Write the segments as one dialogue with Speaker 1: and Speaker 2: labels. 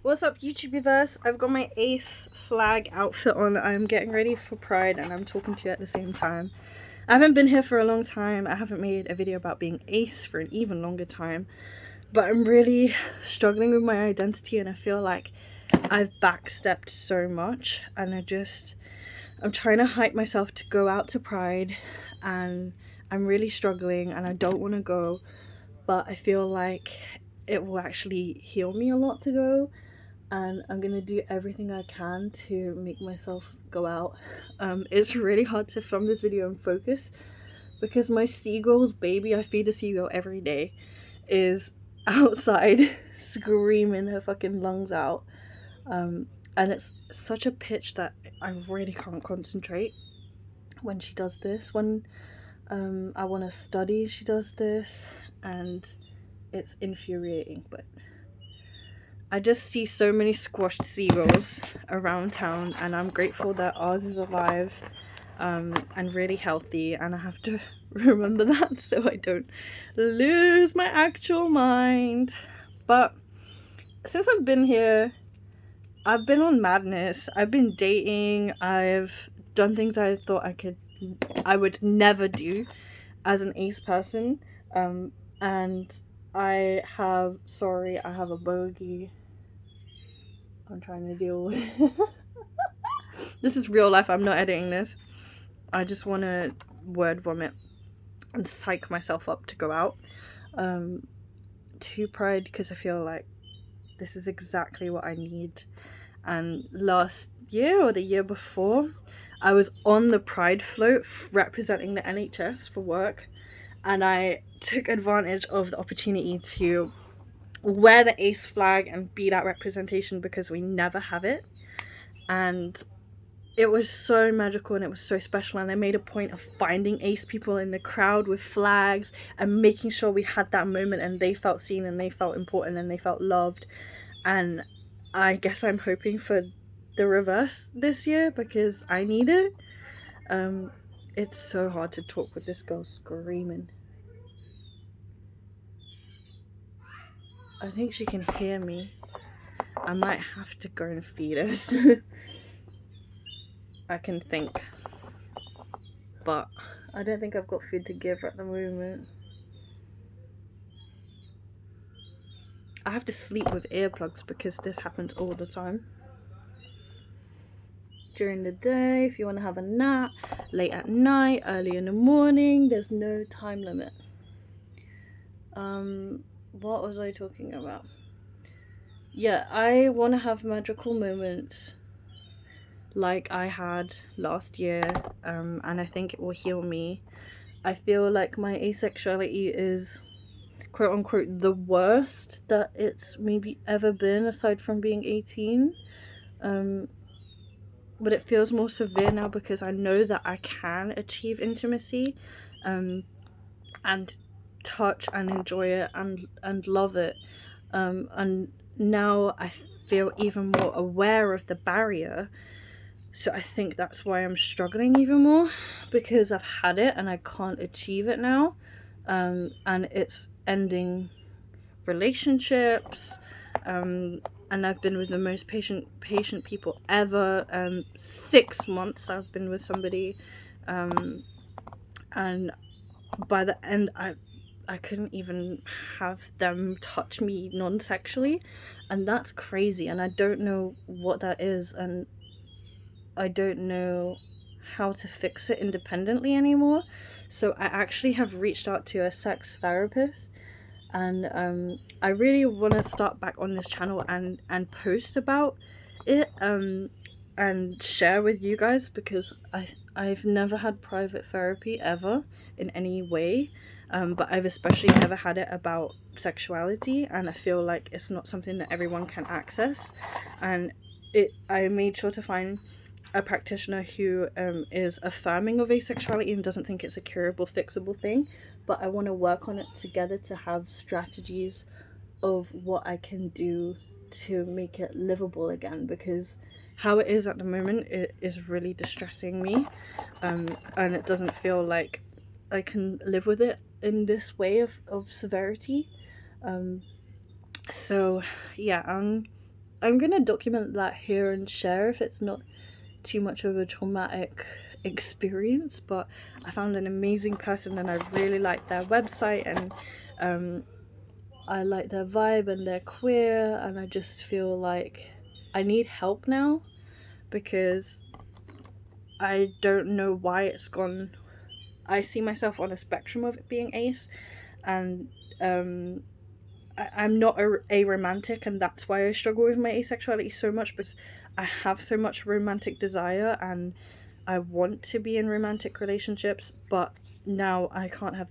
Speaker 1: What's up, YouTubeverse? I've got my Ace flag outfit on. I'm getting ready for Pride and I'm talking to you at the same time. I haven't been here for a long time. I haven't made a video about being Ace for an even longer time. But I'm really struggling with my identity and I feel like I've backstepped so much. And I'm trying to hype myself to go out to Pride. And I'm really struggling and I don't want to go. But I feel like it will actually heal me a lot to go. And I'm gonna do everything I can to make myself go out. It's really hard to film this video and focus because my seagull's baby, I feed a seagull every day, is outside screaming her fucking lungs out. And it's such a pitch that I really can't concentrate when she does this. When I want to study, she does this, and it's infuriating. But I just see so many squashed seagulls around town and I'm grateful that ours is alive and really healthy, and I have to remember that so I don't lose my actual mind. But since I've been here, I've been on madness. I've been dating, I've done things I thought I would never do as an Ace person, and I have a bogey I'm trying to deal with. This is real life, I'm not editing this. I just want to word vomit and psych myself up to go out to Pride because I feel like this is exactly what I need. And last year or the year before, I was on the Pride float representing the NHS for work, and I took advantage of the opportunity to wear the Ace flag and be that representation because we never have it. And it was so magical and it was so special, and I made a point of finding Ace people in the crowd with flags and making sure we had that moment and they felt seen and they felt important and they felt loved. And I guess I'm hoping for the reverse this year because I need it. It's so hard to talk with this girl screaming. I think she can hear me. I might have to go and feed us. I can think. But I don't think I've got food to give at the moment. I have to sleep with earplugs because this happens all the time. During the day, if you want to have a nap, late at night, early in the morning, there's no time limit. What was I talking about? Yeah, I want to have magical moments like I had last year, and I think it will heal me. I feel like my asexuality is quote unquote the worst that it's maybe ever been aside from being 18. But it feels more severe now because I know that I can achieve intimacy and touch and enjoy it and love it, and now I feel even more aware of the barrier. So I think that's why I'm struggling even more, because I've had it and I can't achieve it now, and it's ending relationships, and I've been with the most patient people ever. 6 months I've been with somebody, and by the end I couldn't even have them touch me non-sexually, and that's crazy, and I don't know what that is, and I don't know how to fix it independently anymore. So I actually have reached out to a sex therapist, and I really want to start back on this channel and post about it, and share with you guys, because I've never had private therapy ever in any way, but I've especially never had it about sexuality, and I feel like it's not something that everyone can access. And I made sure to find a practitioner who is affirming of asexuality and doesn't think it's a curable, fixable thing, but I want to work on it together to have strategies of what I can do to make it livable again, because how it is at the moment, it is really distressing me, and it doesn't feel like I can live with it in this way of severity. So yeah, I'm gonna document that here and share if it's not too much of a traumatic experience. But I found an amazing person and I really like their website, and I like their vibe, and they're queer, and I just feel like I need help now because I don't know why it's gone. I see myself on a spectrum of it being ace, and I'm not a romantic, and that's why I struggle with my asexuality so much, because I have so much romantic desire and I want to be in romantic relationships, but now I can't have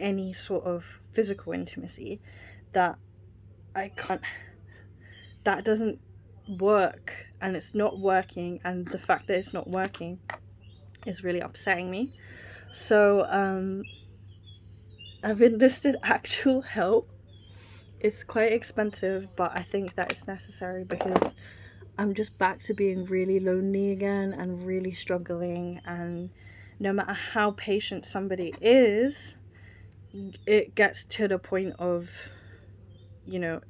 Speaker 1: any sort of physical intimacy. That I can't, that doesn't work, and it's not working, and the fact that it's not working is really upsetting me. So I've enlisted actual help. It's quite expensive, but I think that it's necessary because I'm just back to being really lonely again and really struggling, and no matter how patient somebody is, it gets to the point of, you know,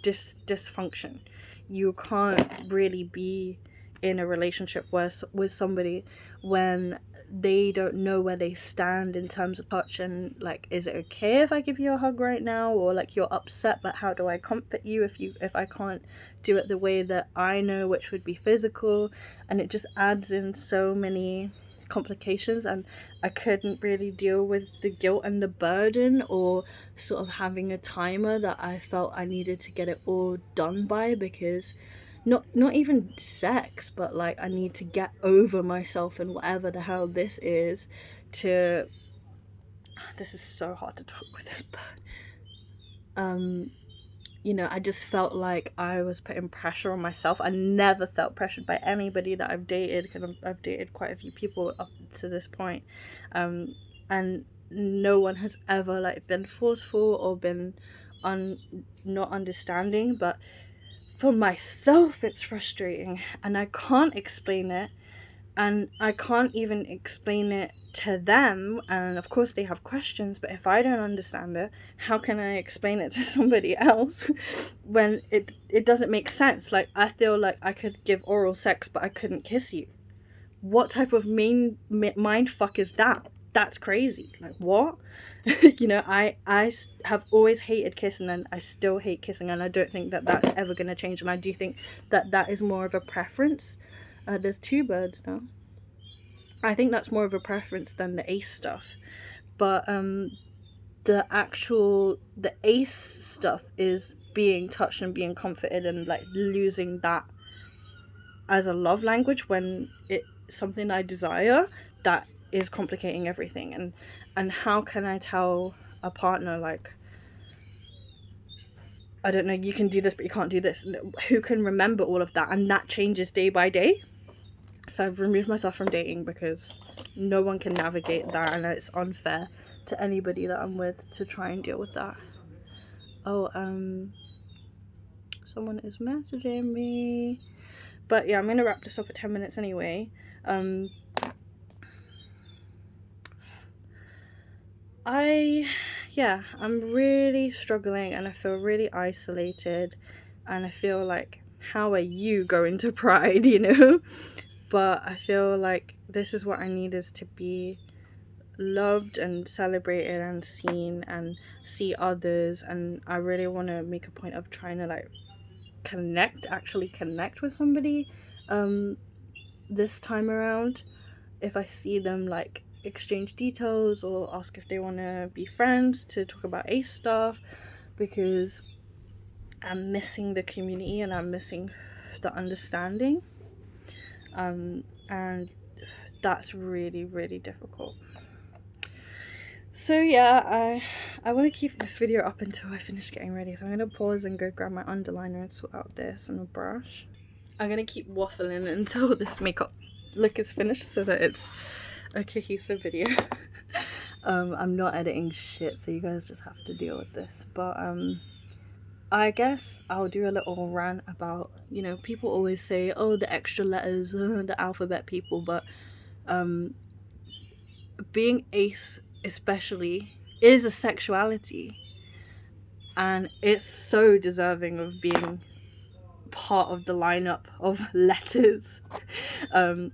Speaker 1: dysfunction. You can't really be in a relationship with somebody when they don't know where they stand in terms of touch, and like, is it okay if I give you a hug right now, or like, you're upset, but how do I comfort you if I can't do it the way that I know, which would be physical? And it just adds in so many complications, and I couldn't really deal with the guilt and the burden, or sort of having a timer that I felt I needed to get it all done by, because not even sex, but like, I need to get over myself and whatever the hell this is. To this is so hard to talk with this bird. You know, I just felt like I was putting pressure on myself. I never felt pressured by anybody that I've dated, because I've dated quite a few people up to this point, and no one has ever like been forceful or been not understanding. But for myself, it's frustrating, and I can't explain it, and I can't even explain it to them, and of course they have questions, but if I don't understand it, how can I explain it to somebody else when it doesn't make sense? Like, I feel like I could give oral sex, but I couldn't kiss you. What type of mind fuck is that? That's crazy. Like, what? You know, I have always hated kissing, and I still hate kissing, and I don't think that that's ever going to change, and I do think that that is more of a preference. There's two birds now. I think that's more of a preference than the ace stuff. But the ace stuff is being touched and being comforted, and like losing that as a love language when it's something I desire, that is complicating everything. And how can I tell a partner, like, I don't know, you can do this but you can't do this? Who can remember all of that? And that changes day by day. So I've removed myself from dating because no one can navigate that, and it's unfair to anybody that I'm with to try and deal with that. Oh, someone is messaging me. But yeah, I'm gonna wrap this up at 10 minutes anyway. I'm really struggling, and I feel really isolated, and I feel like, how are you going to Pride, you know? But I feel like this is what I need, is to be loved and celebrated and seen and see others. And I really want to make a point of trying to like actually connect with somebody this time around. If I see them, like exchange details or ask if they want to be friends to talk about ace stuff, because I'm missing the community and I'm missing the understanding, and that's really, really difficult. So yeah, I want to keep this video up until I finish getting ready, so I'm going to pause and go grab my underliner and sort out this and a brush. I'm going to keep waffling until this makeup look is finished so that it's a cohesive video. I'm not editing shit, so you guys just have to deal with this. But I guess I'll do a little rant about, you know, people always say, oh, the extra letters, the alphabet people, but being ace especially is a sexuality, and it's so deserving of being part of the lineup of letters. And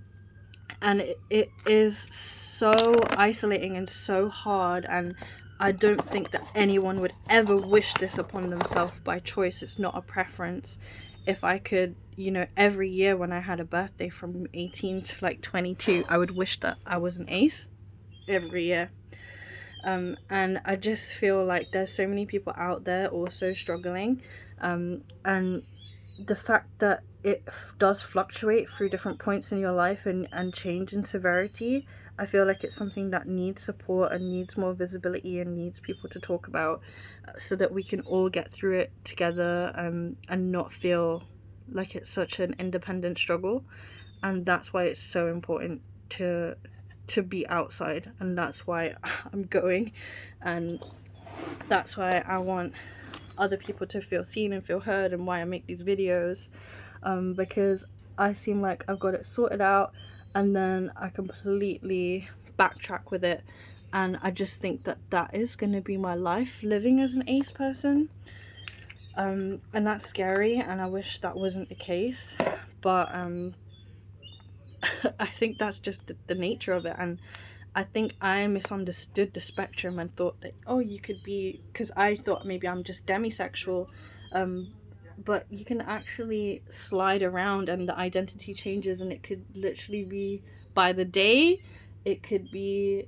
Speaker 1: it is so isolating and so hard, and I don't think that anyone would ever wish this upon themselves by choice. It's not a preference. If I could, you know, every year when I had a birthday from 18 to like 22, I would wish that I was an ace every year. And I just feel like there's so many people out there also struggling, and the fact that it does fluctuate through different points in your life and change in severity, I feel like it's something that needs support and needs more visibility and needs people to talk about, so that we can all get through it together, and not feel like it's such an independent struggle. And that's why it's so important to be outside, and that's why I'm going, and that's why I want other people to feel seen and feel heard, and why I make these videos, because I seem like I've got it sorted out, and then I completely backtrack with it, and I just think that that is going to be my life, living as an ace person, and that's scary, and I wish that wasn't the case, but I think that's just the nature of it. And I think I misunderstood the spectrum and thought that, oh, you could be, because I thought maybe I'm just demisexual, but you can actually slide around and the identity changes, and it could literally be by the day, it could be,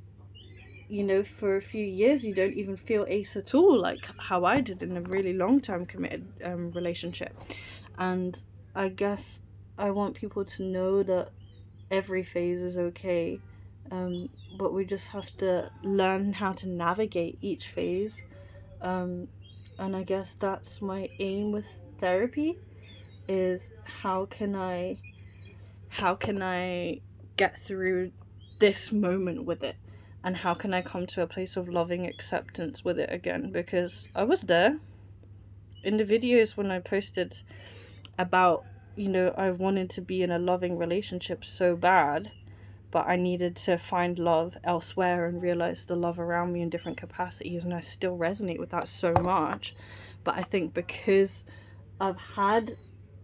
Speaker 1: you know, for a few years you don't even feel ace at all, like how I did in a really long-term committed relationship. And I guess I want people to know that every phase is okay, but we just have to learn how to navigate each phase, and I guess that's my aim with therapy, is how can I get through this moment with it, and how can I come to a place of loving acceptance with it again, because I was there in the videos when I posted about, you know, I wanted to be in a loving relationship so bad, but I needed to find love elsewhere and realize the love around me in different capacities, and I still resonate with that so much. But I think because I've had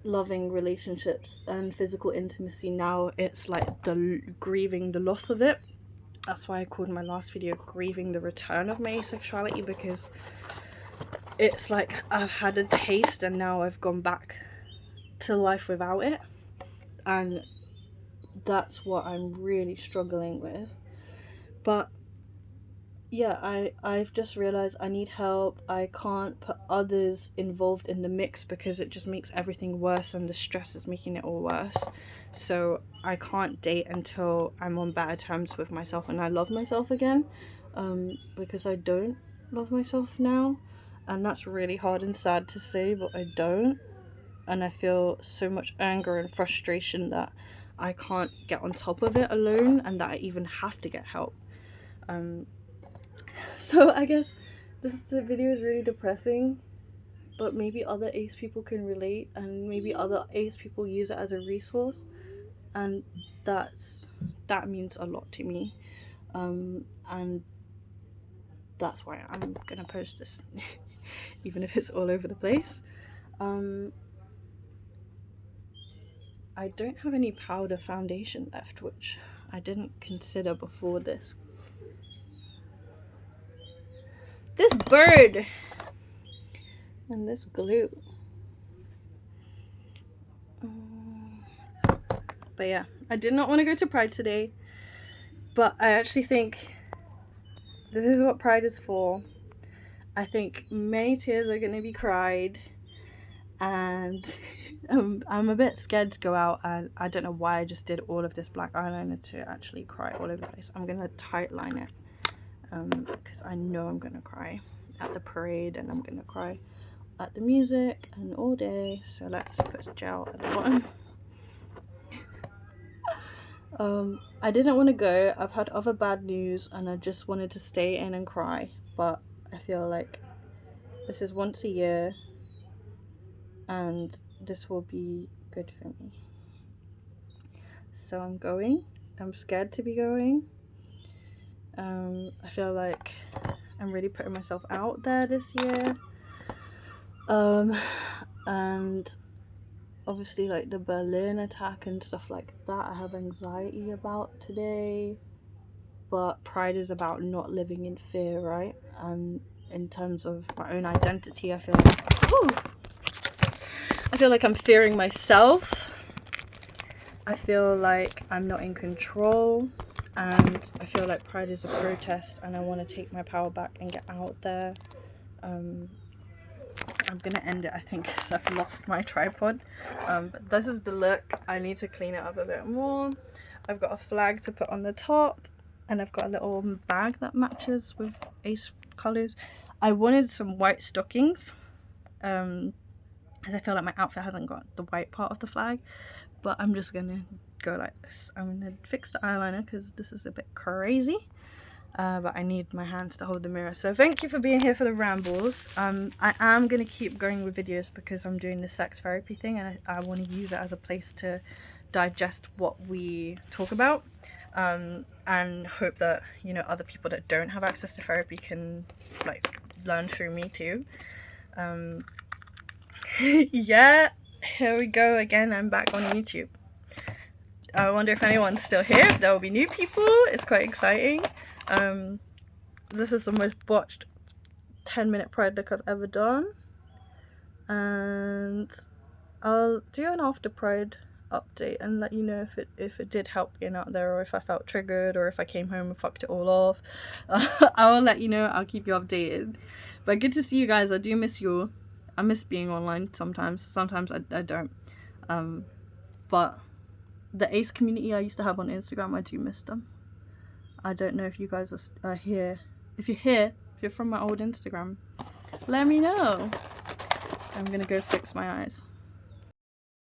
Speaker 1: loving relationships and physical intimacy, now it's like grieving the loss of it. That's why I called my last video Grieving the Return of My Asexuality, because it's like I've had a taste and now I've gone back to life without it, and that's what I'm really struggling with. But yeah, I've just realized I need help. I can't put others involved in the mix, because it just makes everything worse, and the stress is making it all worse. So I can't date until I'm on better terms with myself and I love myself again, because I don't love myself now, and that's really hard and sad to say, but I don't. And I feel so much anger and frustration that I can't get on top of it alone, and that I even have to get help. So I guess this video is really depressing, but maybe other ace people can relate, and maybe other ace people use it as a resource, and that means a lot to me, and that's why I'm gonna post this even if it's all over the place. I don't have any powder foundation left, which I didn't consider before this. This bird and this glue. But yeah, I did not want to go to Pride today, but I actually think this is what Pride is for. I think many tears are going to be cried, and I'm a bit scared to go out, and I don't know why I just did all of this black eyeliner to actually cry all over the place. I'm going to tight line it, because I know I'm going to cry at the parade, and I'm going to cry at the music and all day. So let's put gel at the bottom. I didn't want to go. I've had other bad news, and I just wanted to stay in and cry, but I feel like this is once a year, and this will be good for me. So I'm going. I'm scared to be going. I feel like I'm really putting myself out there this year, and obviously like the Berlin attack and stuff like that I have anxiety about today, but pride is about not living in fear, right? And in terms of my own identity, I feel like I'm fearing myself. I feel like I'm not in control, and I feel like pride is a protest, and I want to take my power back and get out there. I'm gonna end it, I think, because I've lost my tripod. But this is the look. I need to clean it up a bit more. I've got a flag to put on the top, and I've got a little bag that matches with Ace colours. I wanted some white stockings, because I feel like my outfit hasn't got the white part of the flag, but I'm just gonna go like this. I'm gonna fix the eyeliner because this is a bit crazy. But I need my hands to hold the mirror. So thank you for being here for the rambles. I am going to keep going with videos because I'm doing the sex therapy thing, and I want to use it as a place to digest what we talk about, and hope that, you know, other people that don't have access to therapy can like learn through me too. Yeah, here we go again. I'm back on YouTube. I wonder if anyone's still here, if there will be new people. It's quite exciting. This is the most watched 10-minute pride look I've ever done, and I'll do an after pride update and let you know if it did help being out there, or if I felt triggered, or if I came home and fucked it all off. I will let you know. I'll keep you updated. But good to see you guys. I do miss you all. I miss being online sometimes I don't, but the Ace community I used to have on Instagram, I do miss them. I don't know if you guys are here. If you're here, if you're from my old Instagram, let me know. I'm gonna go fix my eyes.